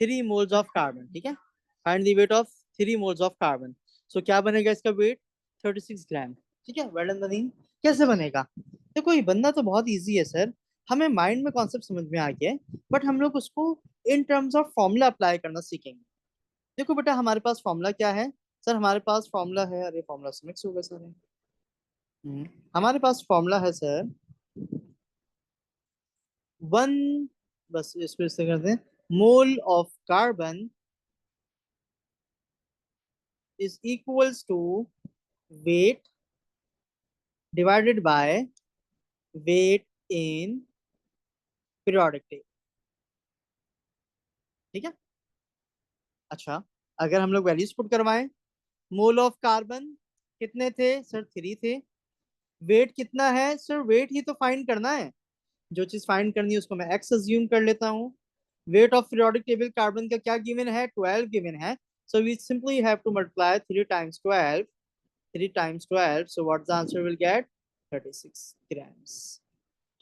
3 moles of carbon, ठीक है, find the weight of 3 moles of carbon। सो क्या बनेगा इसका वेट? 36 ग्राम, ठीक है। Well done Nadeem. कैसे बनेगा? देखो ये बनना तो बहुत इजी है सर, हमें माइंड में कॉन्सेप्ट समझ में आ गया है, बट हम लोग उसको in terms of formula apply करना सीखेंगे। देखो बेटा हमारे पास फॉर्मूला क्या है? सर हमारे पास फॉर्मूला है, अरे फॉर्मूला से मिक्स हो गया सर। हमारे पास फॉर्मूला है सर वन, बस इसको इस तरह करते हैं, mole of carbon is equals to weight divided by weight in periodic table, ठीक है। अच्छा, अगर हम लोग वैल्यूज पुट करवाएं, मोल ऑफ कार्बन कितने थे सर? 3 थे। वेट कितना है सर? वेट ही तो फाइंड करना है, जो चीज फाइंड करनी है उसको मैं एक्स अज्यूम कर लेता हूँ। Weight of periodic table carbon का क्या गिवन है? 12 गिवन है। So we simply have to multiply 3 times 12, 3 times 12, so what the answer will get? 36 grams,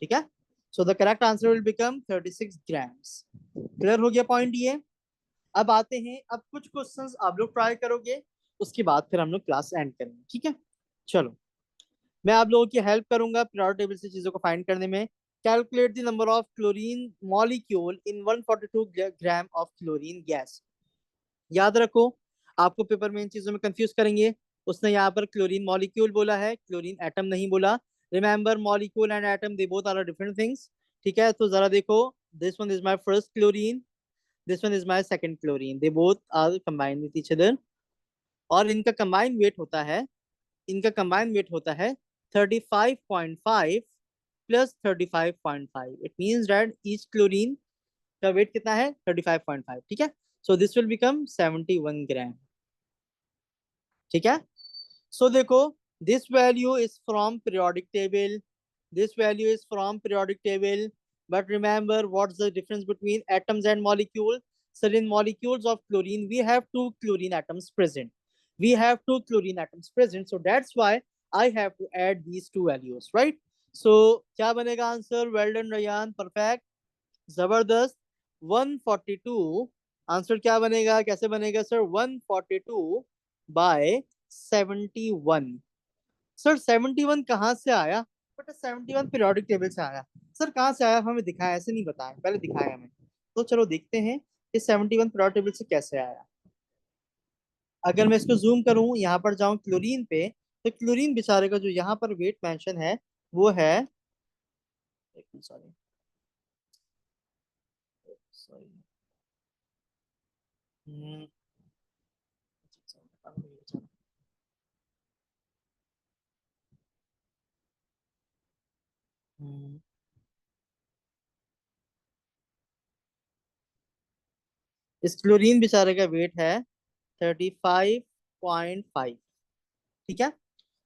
ठीक है। So the correct answer will become 36 grams. Clear हो गया पॉइंट ये। अब आते हैं, अब कुछ क्वेश्चंस आप लोग ट्राई करोगे, उसके बाद फिर हम लोग क्लास एंड करेंगे, ठीक है। चलो, मैं आप लोगों की हेल्प करूंगा पीरियोडिक टेबल से चीजों को फाइंड करने में। Calculate the number of chlorine molecule in 142 gram of chlorine gas. याद रखो, आपको पेपर में इन चीजों में कंफ्यूज करेंगे। उसने यहाँ पर क्लोरीन मॉलिक्यूल बोला है, क्लोरीन एटम नहीं बोला। Remember molecule and atom they both are different things, ठीक है। तो जरा देखो, this one is my first chlorine, this one is my second chlorine, they both are combined with each other, और इनका कंबाइंड वेट होता है, इनका कंबाइंड वेट होता है 35.5 plus 35.5। It means that each chlorine का वेट कितना है? 35.5, ठीक है। सो दिस विल बिकम 71 ग्राम, ठीक है। सो देखो, this value is from periodic table, this value is from periodic table, but remember what's the difference between atoms and molecules? So in molecules of chlorine we have two chlorine atoms present, we have two chlorine atoms present, so that's why I have to add these two values, right? So क्या बनेगा answer? well done Ryan, perfect, जबरदस्त। 142 answer क्या बनेगा? कैसे बनेगा sir? 142 bye 71। Sir 71 कहाँ से आया? बट 71 पीरियोडिक टेबल से आया। सर कहाँ से आया हमें दिखाया, ऐसे नहीं बताया, पहले दिखाया हमें। तो चलो देखते हैं कि 71 पीरियोडिक टेबल से कैसे आया। अगर मैं इसको जूम करूं, यहाँ पर जाऊं क्लोरीन पे, तो क्लोरीन बेचारे का जो यहाँ पर वेट मेंशन है वो है, सॉरी सॉरी, इस क्लोरीन बेचारे का वेट है 35.5, ठीक है।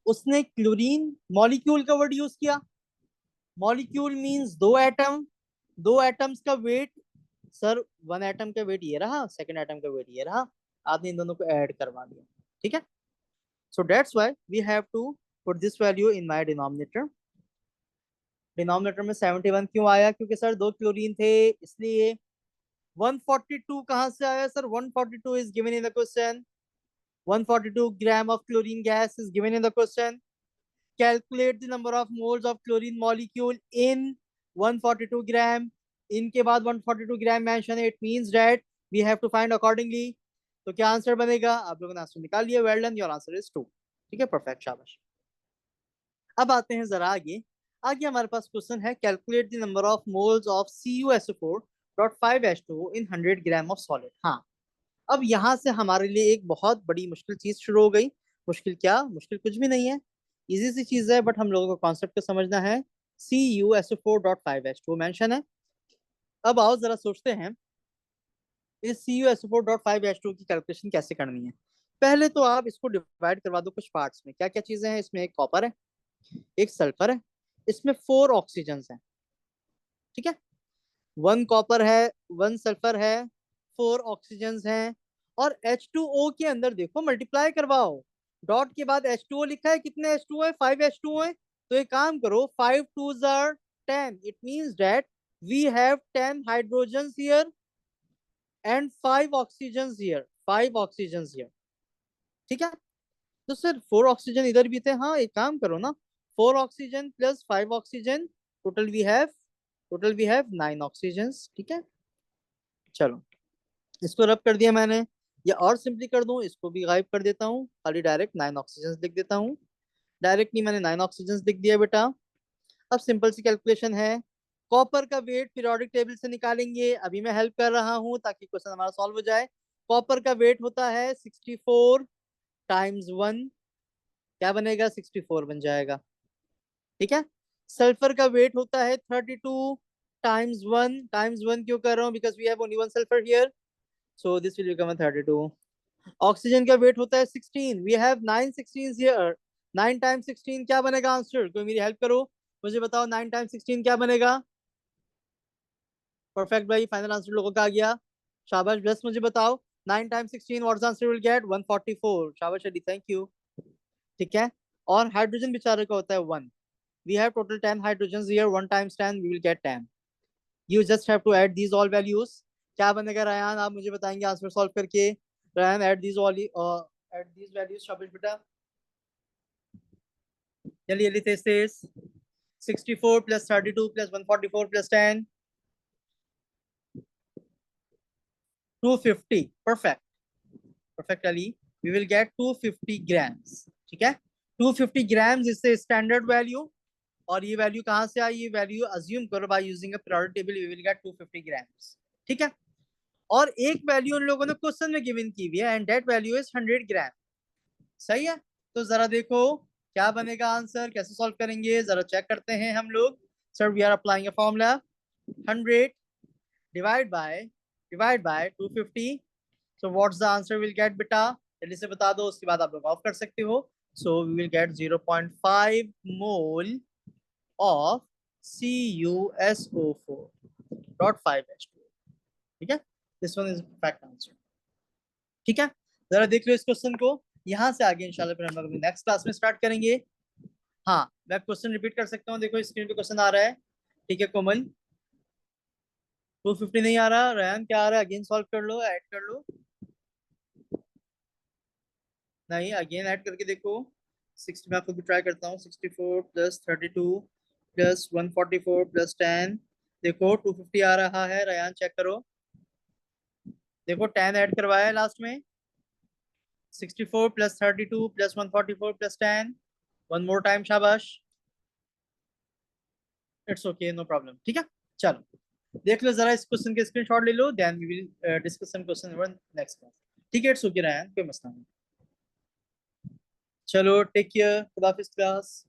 उसने क्लोरीन मॉलिक्यूल का वर्ड यूज किया, मॉलिक्यूल मींस दो एटम, दो एटम्स का वेट। सर वन एटम का वेट ये रहा, सेकंड एटम का वेट ये रहा, आपने इन दोनों को ऐड करवा दिया, ठीक है। So that's why we have to put this value in my denominator. Denominator में 71 क्यों आया? क्योंकि सर दो क्लोरीन थे इसलिए। 142 कहां से आया sir? 142 is given in the question, 142 gram of chlorine gas is given in the question. Calculate the number of moles of chlorine molecule in 142 gram, इनके बाद 142 ग्राम मेंशन है, it means that we have to find accordingly. तो क्या answer बनेगा? आप लोगों ने answer निकाल लिया, well done, your answer is 2, ठीक है, परफेक्ट, शाबाश। अब आते हैं जरा आगे। आगे हमारे पास क्वेश्चन है, calculate the number of moles of CuSO4.5H2 in 100 gram of solid. हाँ, अब यहाँ से हमारे लिए एक बहुत बड़ी मुश्किल चीज शुरू हो गई। मुश्किल क्या? मुश्किल कुछ भी नहीं है, इजी सी चीज है, बट हम लोगों को कॉन्सेप्ट को समझना है। CuSO4.5H2 मेंशन है। अब आओ जरा सोचते हैं इस CuSO4.5H2 की कैलकुलेशन कैसे करनी है। पहले तो आप इसको डिवाइड करवा दो कुछ पार्ट्स में। क्या क्या चीजें हैं इसमें? एक कॉपर है, एक सल्फर है, इसमें 4 ऑक्सीजन है, ठीक है। 1 कॉपर है, 1 सल्फर है, 4 ऑक्सीजन हैं, और H2O के अंदर देखो मल्टीप्लाई करवाओ, डॉट के बाद H2O लिखा है, कितने H2O है? 5 H2O है। तो एक काम करो, 5 2s are 10, it means that we have 10 hydrogen here, and 5 oxygen here, 5 oxygen here, ठीक है। तो सर 4 ऑक्सीजन इधर भी थे, हाँ एक काम करो ना, 4 oxygen plus 5 oxygen, total we have, total we have 9 oxygen, ठीक है। चलो इसको रब कर दिया मैंने, या और सिंपली कर दूं, इसको भी गायब कर देता हूँ, खाली डायरेक्ट 9 ऑक्सीजन लिख देता हूँ। डायरेक्टली मैंने 9 ऑक्सीजन लिख दिया बेटा। अब सिंपल सी कैलकुलेशन है, कॉपर का वेट पीरियोडिक टेबल से निकालेंगे, अभी मैं हेल्प कर रहा हूँ ताकि क्वेश्चन हमारा सॉल्व हो जाए। कॉपर का वेट होता है 64 टाइम्स 1, क्या बनेगा 64 बन जाएगा, ठीक है। सल्फर का वेट होता है 32 टाइम्स 1, टाइम्स 1 क्यों कर रहा हूँ, because we have only one sulphur here, so this will become 32। ऑक्सीजन का वेट होता है 16, वी हैव 9 16 हियर, 9 टाइम्स 16 क्या बनेगा आंसर, कोई मेरी हेल्प करो, मुझे बताओ 9 टाइम्स 16 क्या बनेगा। परफेक्ट भाई, फाइनल आंसर लोगों का आ गया, शाबाश। बस मुझे बताओ 9 times 16 what's answer will gate 144, शाबाश अली, थैंक यू, ठीक है। और हाइड्रोजन बेचारे का होता है 1, we have total 10 hydrogens here, 1 times 10 we will get 10, you just have to add these all values। क्या बनेगा रायन, आप मुझे बताएंगे आंसर सॉल्व करके, Ryan add these all add these values, शाबाश बेटा, जल्दी जल्दी तेज तेज, 64 plus 32 plus 144 plus 10, 250, perfect, perfect Ali, we will get 250 grams, ठीक है। 250 grams is the standard value, और ये वैल्यू कहाँ से आई, ये वैल्यू अज्यूम करो by using a periodic table, we will get 250 grams, ठीक है। और एक वैल्यू उन लोगों ने क्वेश्चन में गिवन की हुई है, एंड दैट वैल्यू इज 100 ग्राम, सही है। तो जरा देखो क्या बनेगा आंसर, कैसे सॉल्व करेंगे जरा चेक करते हैं हम लोग। Sir we are applying a formula, 100 divide by 250, so what's the answer will get बेटा, जल्दी से बता दो, उसके बाद आप लोग ऑफ कर सकते हो। So we will get 0.5 mole of CuSO4.5H2, ठीक है। This one is perfect answer, ठीक है। जरा देख लो इस क्वेश्चन को, यहां से आगे इंशाल्लाह फिर हम लोग नेक्स्ट क्लास में स्टार्ट करेंगे। हाँ मैं क्वेश्चन रिपीट कर सकता हूँ, देखो स्क्रीन पे क्वेश्चन आ रहा है, ठीक है। कोमल 250 नहीं आ रहा, रैन क्या आ रहा है, अगेन सॉल्व कर लो, ऐड कर लो, नहीं अगेन ऐड करके देखो, 60 मैं आपको भी ट्राई करता हूँ, 64 प्लस 32 प्लस 144 प्लस 10, देखो 250 आ रहा है, रयान चेक करो, देखो 10 ऐड करवाया है लास्ट में, 64 plus 32 plus 144 plus 10, one more time, शाबाश, इट्स ओके नो प्रॉब्लम, ठीक है। चलो देख लो जरा इस क्वेश्चन के स्क्रीनशॉट ले लो, then we will discuss some question in next class, ठीक है। इट्स ओके रैन, कोई मसला नहीं, चलो टेक केयर, खुदा हाफिज़ क्लास।